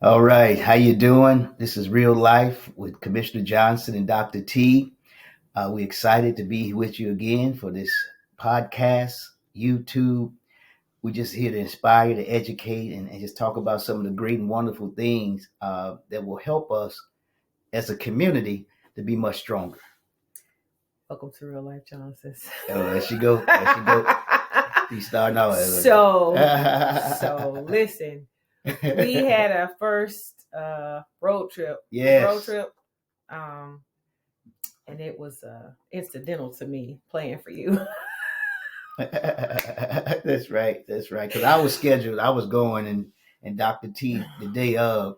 All right, how you doing? This is Real Life with Commissioner Johnson and Dr. T. We're excited to be with you again for this podcast, YouTube. We're just here to inspire, to educate, and just talk about some of the great and wonderful things that will help us as a community to be much stronger. Welcome to Real Life Johnson. Oh, there she go. There she go. She's starting out. So listen, we had our first road trip. Yes. And it was incidental to me playing for you. That's right. That's right. Because I was scheduled. I was going, and Dr. T the day of,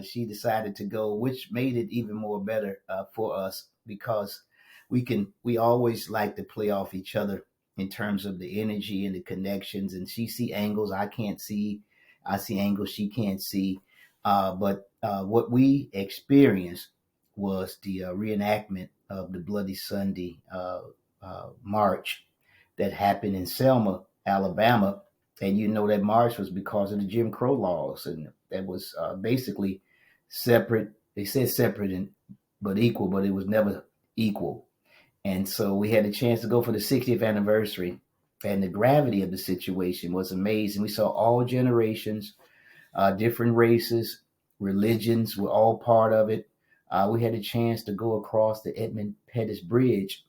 she decided to go, which made it even more better for us because we always like to play off each other in terms of the energy and the connections. And she see angles I can't see. I see angles she can't see. But what we experienced was the reenactment of the Bloody Sunday march that happened in Selma, Alabama. And you know that march was because of the Jim Crow laws, and that was basically separate. They said separate but equal, but it was never equal. And so we had a chance to go for the 60th anniversary, and the gravity of the situation was amazing. We saw all generations, different races, religions were all part of it. We had a chance to go across the Edmund Pettus Bridge,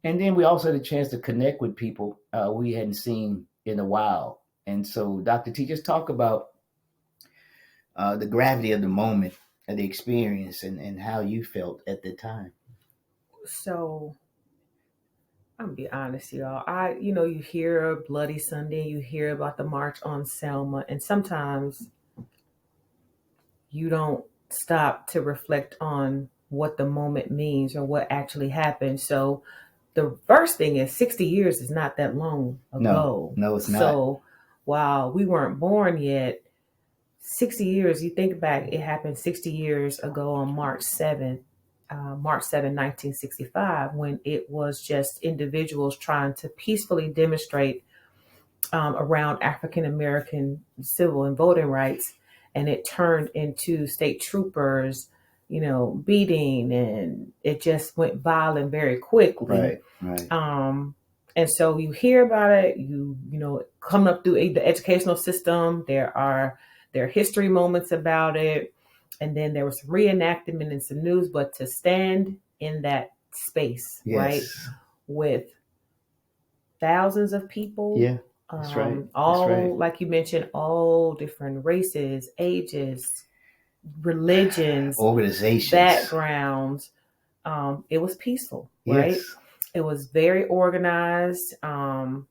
and then we also had a chance to connect with people we hadn't seen in a while. And so, Dr. T, just talk about the gravity of the moment, and the experience, and how you felt at the time. So I'm gonna be honest, y'all. You hear Bloody Sunday, you hear about the march on Selma, and sometimes you don't stop to reflect on what the moment means or what actually happened. So the first thing is 60 years is not that long ago. No, it's not. So while we weren't born yet, 60 years, you think back, it happened 60 years ago on March 7th, 1965, when it was just individuals trying to peacefully demonstrate around African American civil and voting rights. And it turned into state troopers, beating, and it just went violent very quickly. Right. And so you hear about it, coming up through the educational system, there are history moments about it. And then there was reenactment and some news, but to stand in that space, Yes. right, with thousands of people. Yeah, that's right. All, right. like you mentioned, all different races, ages, religions, organizations, backgrounds. It was peaceful, right? Yes. It was very organized. And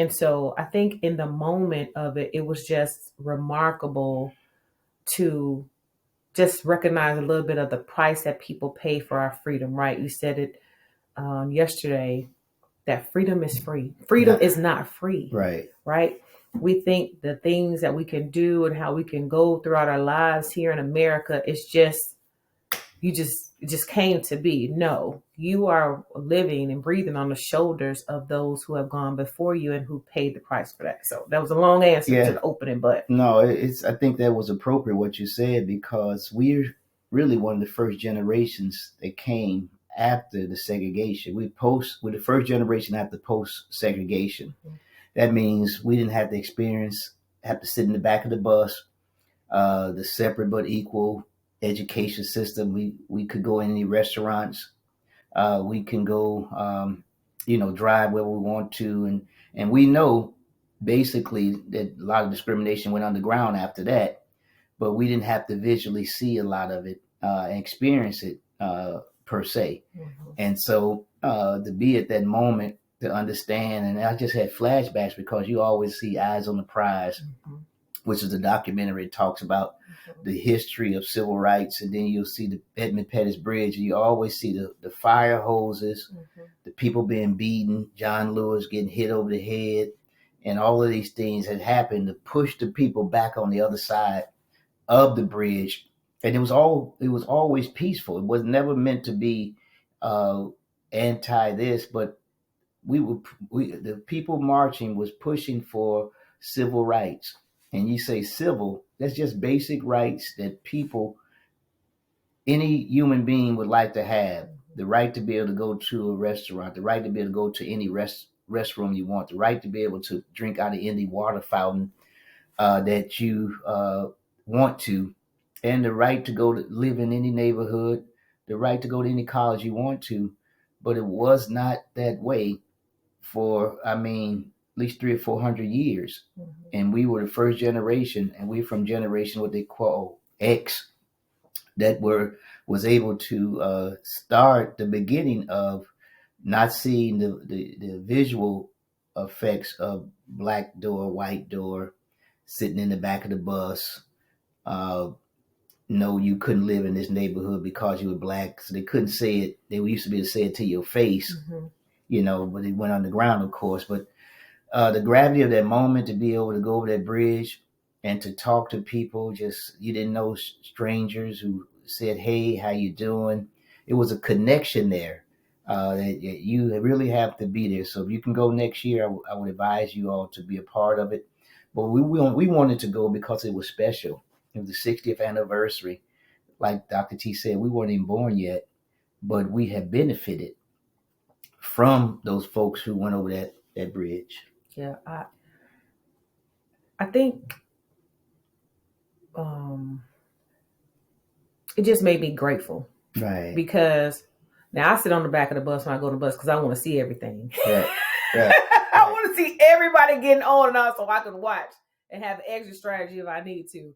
so I think in the moment of it, it was just remarkable to just recognize a little bit of the price that people pay for our freedom, right? You said it yesterday, that freedom is free. Freedom is not free. Right? We think the things that we can do and how we can go throughout our lives here in America is just, it just came to be. No, you are living and breathing on the shoulders of those who have gone before you and who paid the price for that. So that was a long answer to the opening, but no, I think that was appropriate what you said, because we're really one of the first generations that came after the segregation. We're the first generation after post segregation. Mm-hmm. That means we didn't have have to sit in the back of the bus, the separate but equal education system. We could go in any restaurants. We can go, drive where we want to. And we know basically that a lot of discrimination went underground after that, but we didn't have to visually see a lot of it and experience it per se. Mm-hmm. And so to be at that moment, to understand, and I just had flashbacks because you always see Eyes on the Prize, mm-hmm. which is a documentary that talks about mm-hmm. the history of civil rights, and then you'll see the Edmund Pettus Bridge, and you always see the fire hoses, mm-hmm. the people being beaten, John Lewis getting hit over the head, and all of these things had happened to push the people back on the other side of the bridge. And it was always peaceful. It was never meant to be anti this, but the people marching was pushing for civil rights. and you say civil, that's just basic rights that people, any human being would like to have. The right to be able to go to a restaurant, the right to be able to go to any restroom you want, the right to be able to drink out of any water fountain that you want to, and the right to go to live in any neighborhood, the right to go to any college you want to. But it was not that way for, I mean, at least 300 or 400 years. Mm-hmm. And we were the first generation, and we're from generation what they call X, that was able to start the beginning of not seeing the visual effects of black door, white door, sitting in the back of the bus. No, you couldn't live in this neighborhood because you were black. So they couldn't say it. They used to be able to say it to your face, but it went underground, of course. But the gravity of that moment, to be able to go over that bridge and to talk to people, just, you didn't know, strangers who said, "Hey, how you doing?" It was a connection there that you really have to be there. So if you can go next year, I would advise you all to be a part of it. But we wanted to go because it was special. It was the 60th anniversary. Like Dr. T said, we weren't even born yet, but we have benefited from those folks who went over that bridge. Yeah, I think it just made me grateful. Right. Because now I sit on the back of the bus when I go to the bus because I want to see everything. Right. I want to see everybody getting on and off so I can watch and have extra strategy if I need to.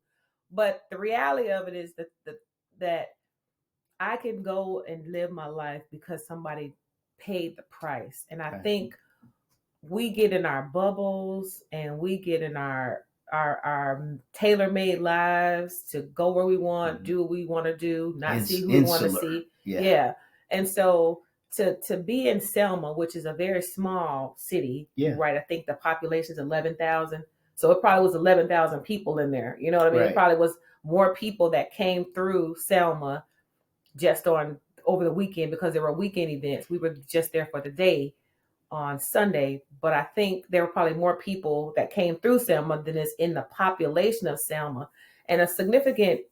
But the reality of it is that I can go and live my life because somebody paid the price. And I think we get in our bubbles and we get in our tailor-made lives to go where we want, do what we want to do, not see who we want to see. Yeah. And so to be in Selma, which is a very small city, right? I think the population is 11,000. So it probably was 11,000 people in there. You know what I mean? Right. It probably was more people that came through Selma just over the weekend because there were weekend events. We were just there for the day on Sunday, but I think there were probably more people that came through Selma than is in the population of Selma. And a significant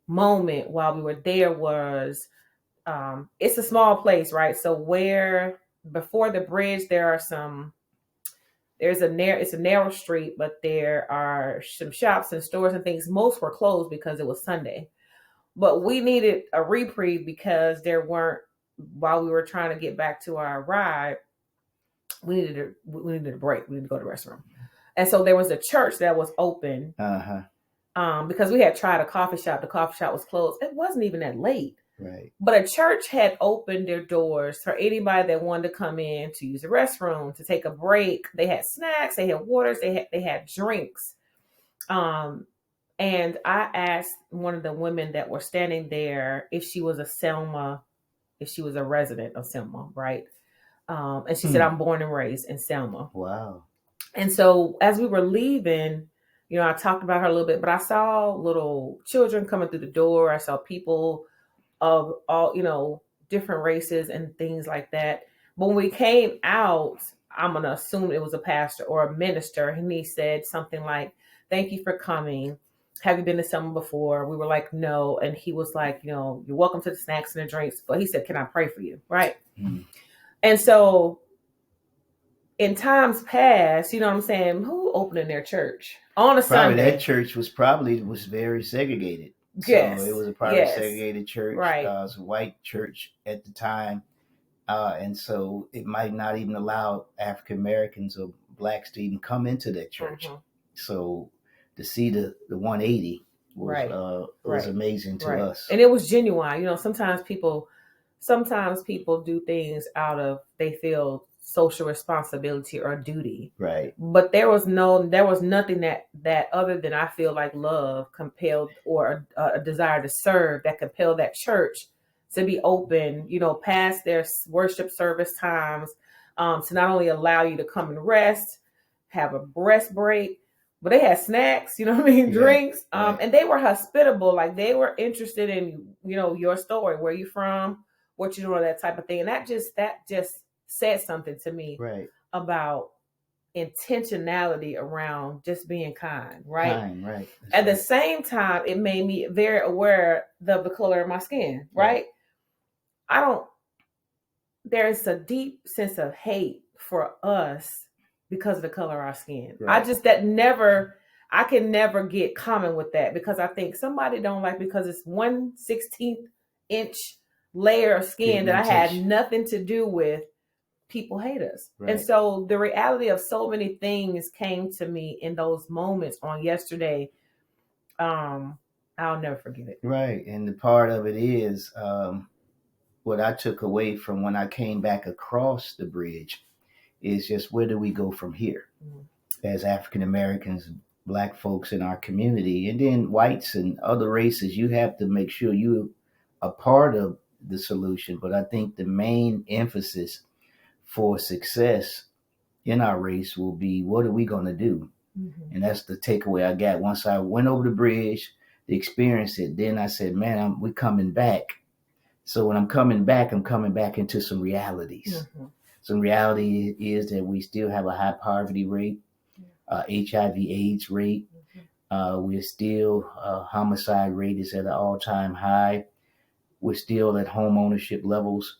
moment while we were there was, it's a small place, right? So where before the bridge, it's a narrow street, but there are some shops and stores and things. Most were closed because it was Sunday, but we needed a reprieve because while we were trying to get back to our ride, we needed a break. We needed to go to the restroom. And so there was a church that was open because we had tried a coffee shop. The coffee shop was closed. It wasn't even that late. Right. But a church had opened their doors for anybody that wanted to come in to use the restroom, to take a break. They had snacks, they had waters, they had drinks. And I asked one of the women that were standing there if she was a resident of Selma, right? And she said, "I'm born and raised in Selma." Wow. And so as we were leaving, I talked about her a little bit, but I saw little children coming through the door. I saw people of all, different races and things like that. But when we came out, I'm going to assume it was a pastor or a minister. And he said something like, "Thank you for coming. Have you been to Selma before?" We were like, "No." And he was like, "You're welcome to the snacks and the drinks." But he said, "Can I pray for you?" Right. Mm-hmm. And so in times past, you know what I'm saying, who opened their church on a Sunday? That church was very segregated. Yes. So it was a private segregated church. Right. It was a white church at the time. And so it might not even allow African Americans or blacks to even come into that church. Mm-hmm. So to see the 180 was amazing to us. And it was genuine. Sometimes people do things out of, they feel, social responsibility or duty. Right. But there was nothing that other than, I feel like, love compelled, or a desire to serve, that compelled that church to be open, past their worship service times, to not only allow you to come and rest, have a rest break, but they had snacks, drinks, and they were hospitable. Like, they were interested in, your story, where you from, what you doing, that type of thing. And that just said something to me about intentionality around just being kind, right? Kind, right. At the same time, it made me very aware of the color of my skin, right? I don't, there's a deep sense of hate for us because of the color of our skin. Right. I can never get common with that because I think somebody don't like because it's 1/16 inch layer of skin that I had nothing to do with. People hate us. Right. And so the reality of so many things came to me in those moments on yesterday. I'll never forget it. Right. And the part of it is what I took away from when I came back across the bridge is just where do we go from here as African Americans, Black folks in our community, and then whites and other races. You have to make sure you are part of the solution. But I think the main emphasis for success in our race will be, what are we going to do? Mm-hmm. And that's the takeaway I got. Once I went over the bridge to experience it, then I said, man, we're coming back. So when I'm coming back into some realities. Mm-hmm. Some reality is that we still have a high poverty rate, HIV AIDS rate. Mm-hmm. We're still, homicide rate is at an all-time high. We're still at home ownership levels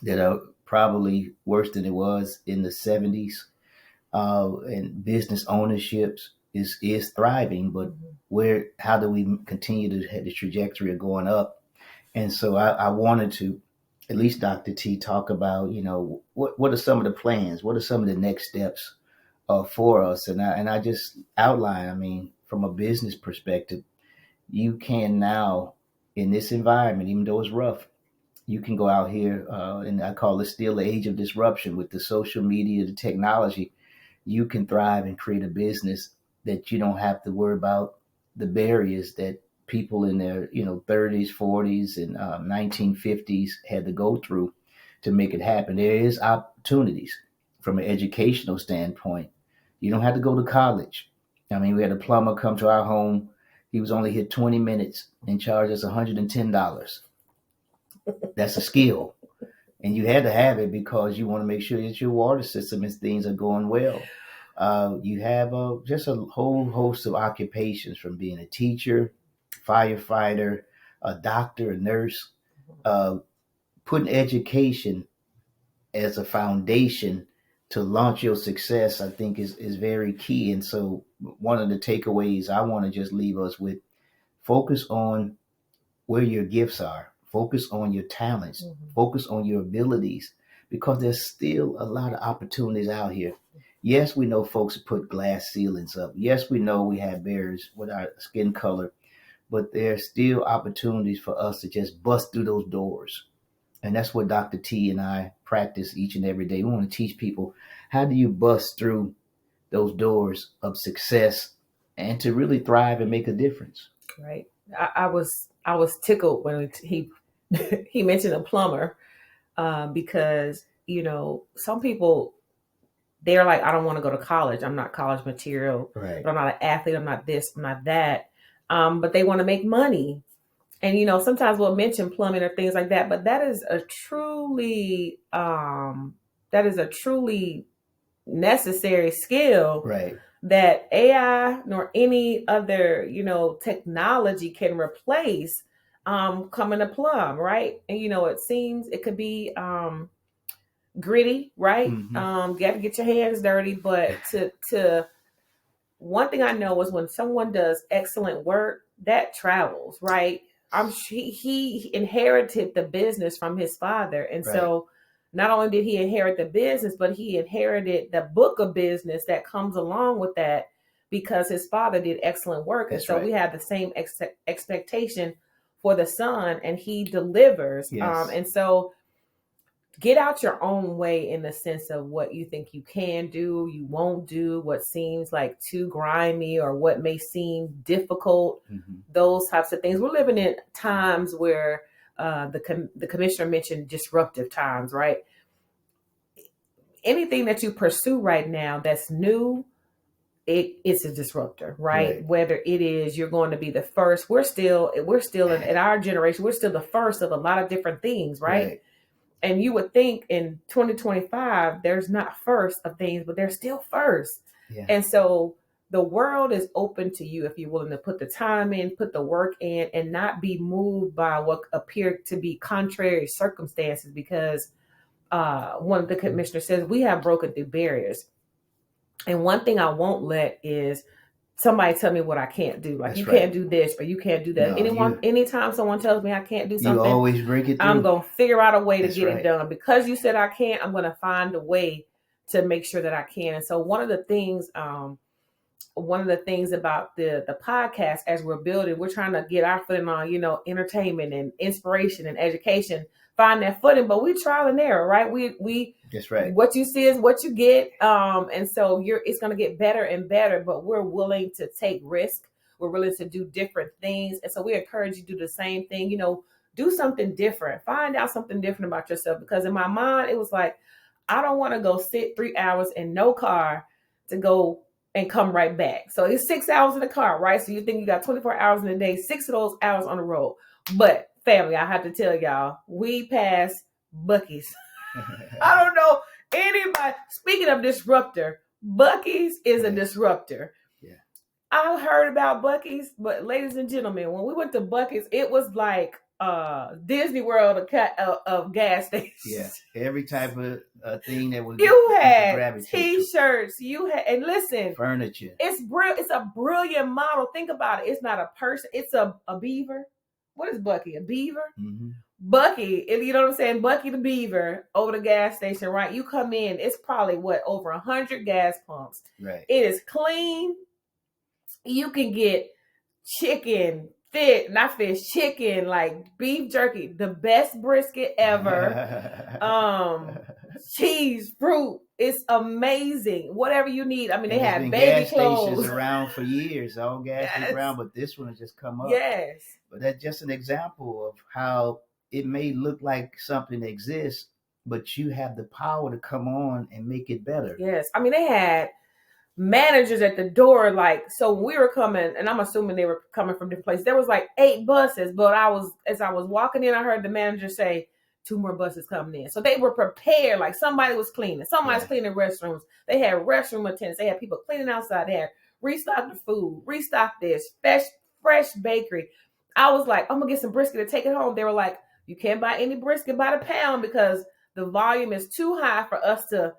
that are probably worse than it was in the 70s. And business ownerships is thriving, but how do we continue to have the trajectory of going up? And so I wanted to, at least Dr. T, talk about, what are some of the plans? What are some of the next steps for us? And I just outline, from a business perspective, you can now, in this environment, even though it's rough, you can go out here, and I call it still the age of disruption with the social media, the technology. You can thrive and create a business that you don't have to worry about the barriers that people in their 30s, 40s, and 1950s had to go through to make it happen. There is opportunities from an educational standpoint. You don't have to go to college. We had a plumber come to our home. He was only here 20 minutes and charged us $110. That's a skill. And you had to have it because you want to make sure that your water system and things are going well. You have just a whole host of occupations, from being a teacher, firefighter, a doctor, a nurse. Putting education as a foundation to launch your success, I think, is very key. And so one of the takeaways I want to just leave us with: focus on where your gifts are. Focus on your talents. Mm-hmm. Focus on your abilities, because there's still a lot of opportunities out here. Yes, we know folks put glass ceilings up. Yes, we know we have barriers with our skin color, but there's still opportunities for us to just bust through those doors. And that's what Dr. T and I practice each and every day. We want to teach people, how do you bust through those doors of success and to really thrive and make a difference? Right. I was tickled when he he mentioned a plumber, because some people, they're like, I don't want to go to college. I'm not college material. Right. But I'm not an athlete. I'm not this. I'm not that. But they want to make money. And, sometimes we'll mention plumbing or things like that. But that is a truly necessary skill. Right. That AI nor any other, technology can replace, coming to plumb, right? And, it seems it could be gritty, right? Mm-hmm. You have to get your hands dirty, but to one thing I know is when someone does excellent work, that travels, right? He inherited the business from his father, and right. So not only did he inherit the business, but he inherited the book of business that comes along with that, because his father did excellent work. That's and so right. We have the same expectation for the son, and he delivers. Yes. And so get out your own way in the sense of what you think you can do, you won't do, what seems like too grimy or what may seem difficult, mm-hmm. Those types of things. We're living in times where the commissioner mentioned disruptive times, right? Anything that you pursue right now that's new, it's a disruptor, right? Whether it is you're going to be the first, we're still in our generation, we're still the first of a lot of different things, right? And you would think in 2025, there's not first of things, but there's still first. Yeah. And so the world is open to you if you're willing to put the time in, put the work in, and not be moved by what appear to be contrary circumstances. Because one of the commissioners says we have broken through barriers. And one thing I won't let is somebody tell me what I can't do. Like, That's you right. can't do this or you can't do that. No, Anytime someone tells me I can't do you something, always break it through. I'm going to figure out a way to That's get right. it done. Because you said I can't, I'm going to find a way to make sure that I can. And so one of the things about the podcast, as we're building, we're trying to get our footing on, entertainment and inspiration and education, find that footing, but we trial and error, right? We That's right. What you see is what you get. And so it's going to get better and better, but we're willing to take risk. We're willing to do different things. And so we encourage you to do the same thing, do something different, find out something different about yourself. Because in my mind, it was like, I don't want to go sit 3 hours in no car to go and come right back. So it's 6 hours in the car, right? So you think you got 24 hours in a day, 6 of those hours on the road. But family, I have to tell y'all, we passed Buc-ee's. I don't know anybody. Speaking of disruptor, Buc-ee's is a disruptor. Yeah. I heard about Buc-ee's, but ladies and gentlemen, when we went to Buc-ee's, it was like Disney World of gas stations. Yeah, every type of thing that was. You had T-shirts. You had, and listen, furniture. It's a brilliant model. Think about it. It's not a person. It's a beaver. What is Buc-ee? A beaver? Mm-hmm. Buc-ee, you know what I'm saying? Buc-ee the beaver over the gas station, right? You come in, it's probably over 100 gas pumps. Right. It is clean. You can get chicken, chicken, like beef jerky, the best brisket ever. Cheese, fruit, it's amazing. Whatever you need. I mean, they have baby clothes. Gas stations around for years, all gas stations around, but this one has just come up. Yes. But that's just an example of how it may look like something exists, but you have the power to come on and make it better. Yes. I mean, they had managers at the door, like, so when we were coming, and I'm assuming they were coming from different places, there was like 8 buses, but as I was walking in, I heard the manager say 2 more buses coming in. So they were prepared, like somebody was cleaning, somebody's cleaning restrooms. They had restroom attendants, they had people cleaning outside, they had restocked the food, restocked this fresh bakery. I was like, I'm gonna get some brisket to take it home. They were like, you can't buy any brisket by the pound because the volume is too high for us to.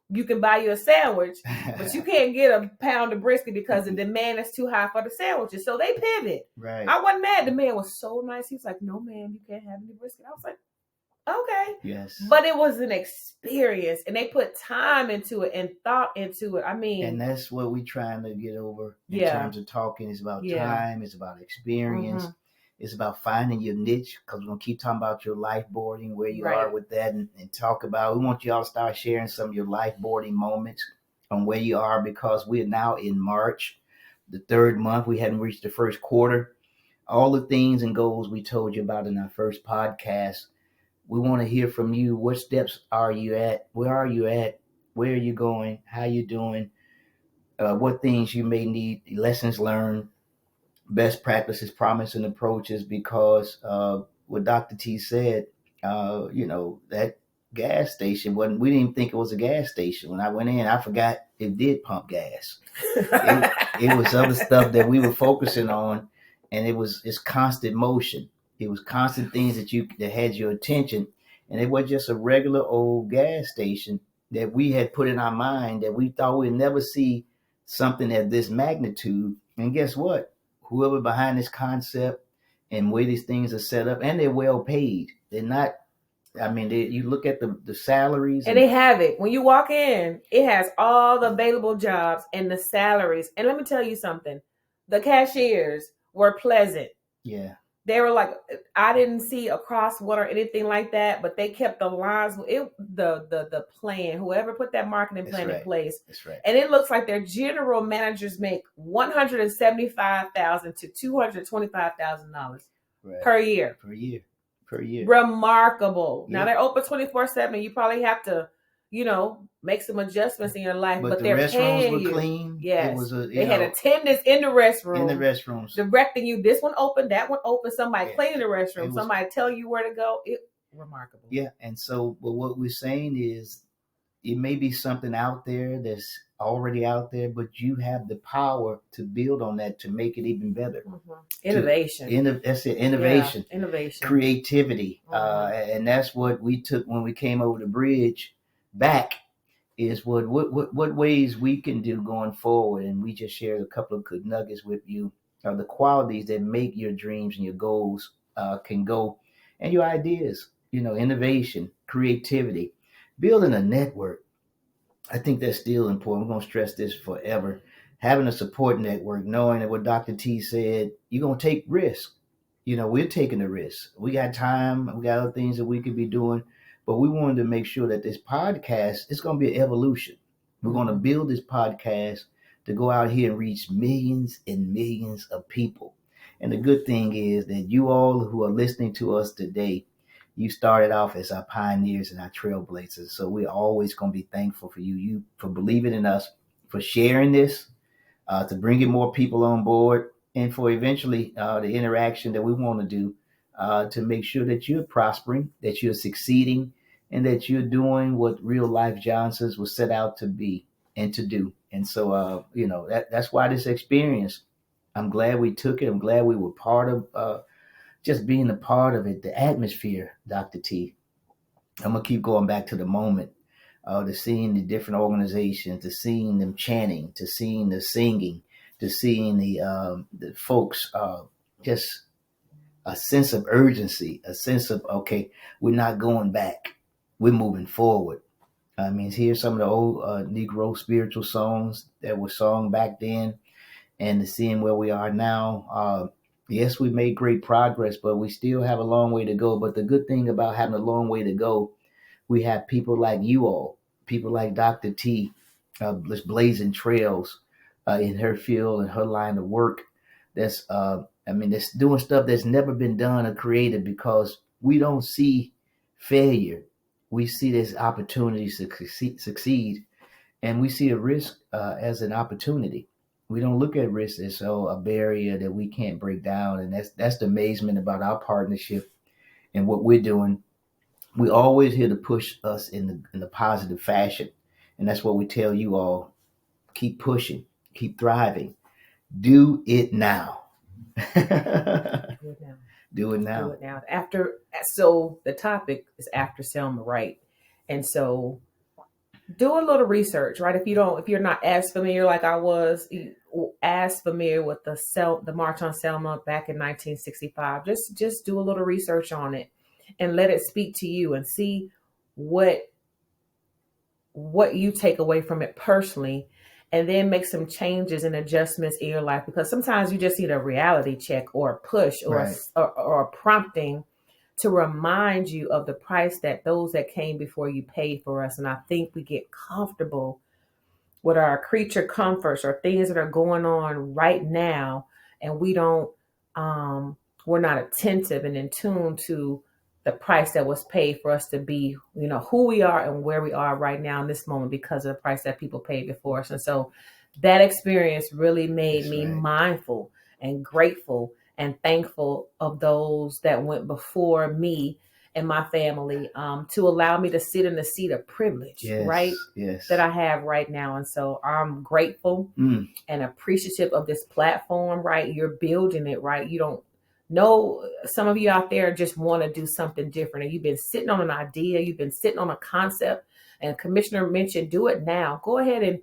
You can buy you a sandwich, but you can't get a pound of brisket because the demand is too high for the sandwiches. So they pivot. Right. I wasn't mad. The man was so nice. He was like, no, ma'am, you can't have any brisket. I was like, okay. Yes. But it was an experience, and they put time into it and thought into it. I mean. And that's what we're trying to get over in terms of talking. It's about time. It's about experience. Mm-hmm. It's about finding your niche, because we're going to keep talking about your life boarding, where you are with that, and talk about, we want you all to start sharing some of your life boarding moments on where you are, because we are now in March, the 3rd month. We hadn't reached the 1st quarter. All the things and goals we told you about in our first podcast, we want to hear from you. What steps are you at? Where are you at? Where are you going? How you doing? What things you may need, lessons learned, best practices, promising approaches, because what Dr. T said, that gas station we didn't even think it was a gas station. When I went in, I forgot it did pump gas. It was other stuff that we were focusing on, and it's constant motion. It was constant things that had your attention, and it was just a regular old gas station that we had put in our mind that we thought we'd never see something at this magnitude. And guess what? Whoever behind this concept and where these things are set up, and they're well paid. They're not, you look at the salaries. And they have it. When you walk in, it has all the available jobs and the salaries. And let me tell you something. The cashiers were pleasant. Yeah. They were like, I didn't see a crossword or anything like that, but they kept the lines. The plan, whoever put that marketing plan in place. That's right. And it looks like their general managers make $175,000 to $225,000 per year. Per year. Remarkable. Yeah. Now they're open 24/7. You probably have to, make some adjustments in your life, but the restrooms were clean. Yes. They had attendants in the restroom. In the restrooms. Directing you, this one open, that one open, somebody cleaning the restroom, somebody telling you where to go. remarkable. Yeah. And so, but what we're saying is, it may be something out there that's already out there, but you have the power to build on that to make it even better. Innovation. That's it, innovation, innovation, creativity. And that's what we took when we came over the bridge back, is what ways we can do going forward. And we just shared a couple of good nuggets with you of the qualities that make your dreams and your goals can go, and your ideas, innovation, creativity, building a network. I think that's still important. We're going to stress this forever. Having a support network, knowing that what Dr. T said, you're going to take risks. We're taking the risk. We got time. We got other things that we could be doing. But we wanted to make sure that this podcast is going to be an evolution. We're going to build this podcast to go out here and reach millions and millions of people. And the good thing is that you all who are listening to us today, you started off as our pioneers and our trailblazers. So we're always going to be thankful for you for believing in us, for sharing this, to bringing more people on board, and for eventually the interaction that we want to do to make sure that you're prospering, that you're succeeding, and that you're doing what real life Johnsons was set out to be and to do. And so, that's why this experience, I'm glad we took it. I'm glad we were part of just being a part of it, the atmosphere, Dr. T. I'm going to keep going back to the moment, to seeing the different organizations, to seeing them chanting, to seeing the singing, to seeing the folks, just a sense of urgency, a sense of, okay, we're not going back. We're moving forward. I mean, here's some of the old Negro spiritual songs that were sung back then, and to seeing where we are now. Yes, we made great progress, but we still have a long way to go. But the good thing about having a long way to go, we have people like you all, people like Dr. T, blazing trails in her field and her line of work. That's, that's doing stuff that's never been done or created, because we don't see failure. We see this opportunity to succeed, and we see a risk as an opportunity. We don't look at risk as a barrier that we can't break down. And that's the amazement about our partnership and what we're doing. We're always here to push us in the positive fashion. And that's what we tell you all. Keep pushing, keep thriving. Do it now. Do it now. Do it now. Do it now. So the topic is after Selma, right? And so do a little research, right? If you're not as familiar like I was, as familiar with the March on Selma back in 1965, just do a little research on it and let it speak to you, and see what you take away from it personally, and then make some changes and adjustments in your life, because sometimes you just need a reality check or a push or or a prompting to remind you of the price that those that came before you paid for us. And I think we get comfortable with our creature comforts or things that are going on right now, and we're not attentive and in tune to the price that was paid for us to be, who we are and where we are right now in this moment, because of the price that people paid before us. And so that experience really made me mindful and grateful and thankful of those that went before me and my family, to allow me to sit in the seat of privilege, right? Yes. That I have right now. And so I'm grateful and appreciative of this platform, right? You're building it, right? You don't know, some of you out there just want to do something different, and you've been sitting on an idea, you've been sitting on a concept, and Commissioner mentioned, do it now. Go ahead and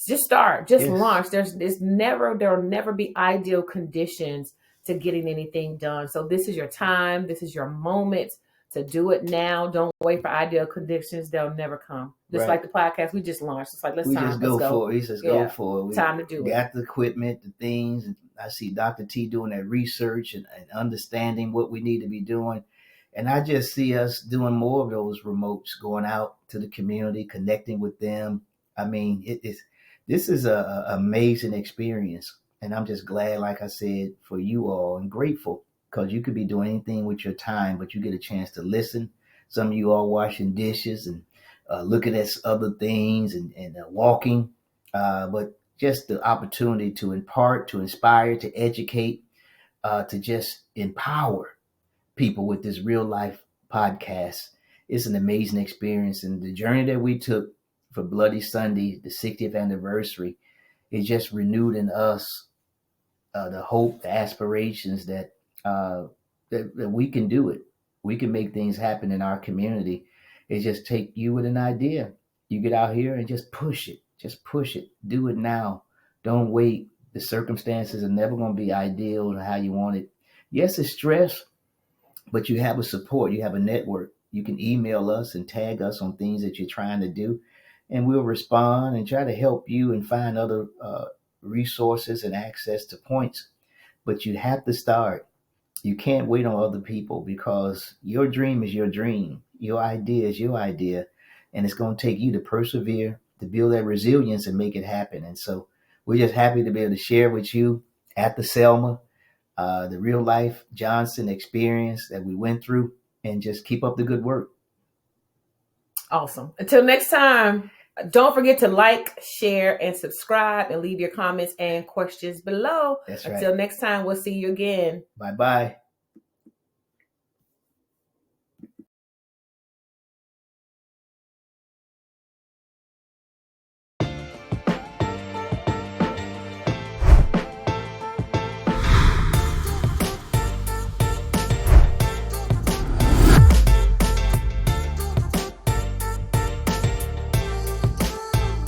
just start, launch. There will never be ideal conditions to getting anything done. So this is your time. This is your moment to do it now. Don't wait for ideal conditions. They'll never come. Just like the podcast we just launched. It's like, let's go for it. He says, go for it. Time to do it. Got the equipment, the things. I see Dr. T doing that research and understanding what we need to be doing. And I just see us doing more of those remotes, going out to the community, connecting with them. I mean, this is a amazing experience. And I'm just glad, like I said, for you all, and grateful, because you could be doing anything with your time, but you get a chance to listen. Some of you all washing dishes and looking at other things and walking. But just the opportunity to impart, to inspire, to educate, to just empower people with this real life podcast. It's an amazing experience. And the journey that we took for Bloody Sunday, the 60th anniversary, it just renewed in us the hope, the aspirations that we can do it. We can make things happen in our community. It just take you with an idea. You get out here and just push it. Just push it. Do it now. Don't wait. The circumstances are never going to be ideal to how you want it. Yes, it's stress, but you have a support. You have a network. You can email us and tag us on things that you're trying to do, and we'll respond and try to help you and find other resources and access to points. But you have to start. You can't wait on other people because your dream is your dream. Your idea is your idea. And it's going to take you to persevere, to build that resilience and make it happen. And so we're just happy to be able to share with you at the Selma, the real life Johnson experience that we went through, and just keep up the good work. Awesome. Until next time, don't forget to like, share, and subscribe, and leave your comments and questions below. That's right. Until next time, we'll see you again. Bye-bye.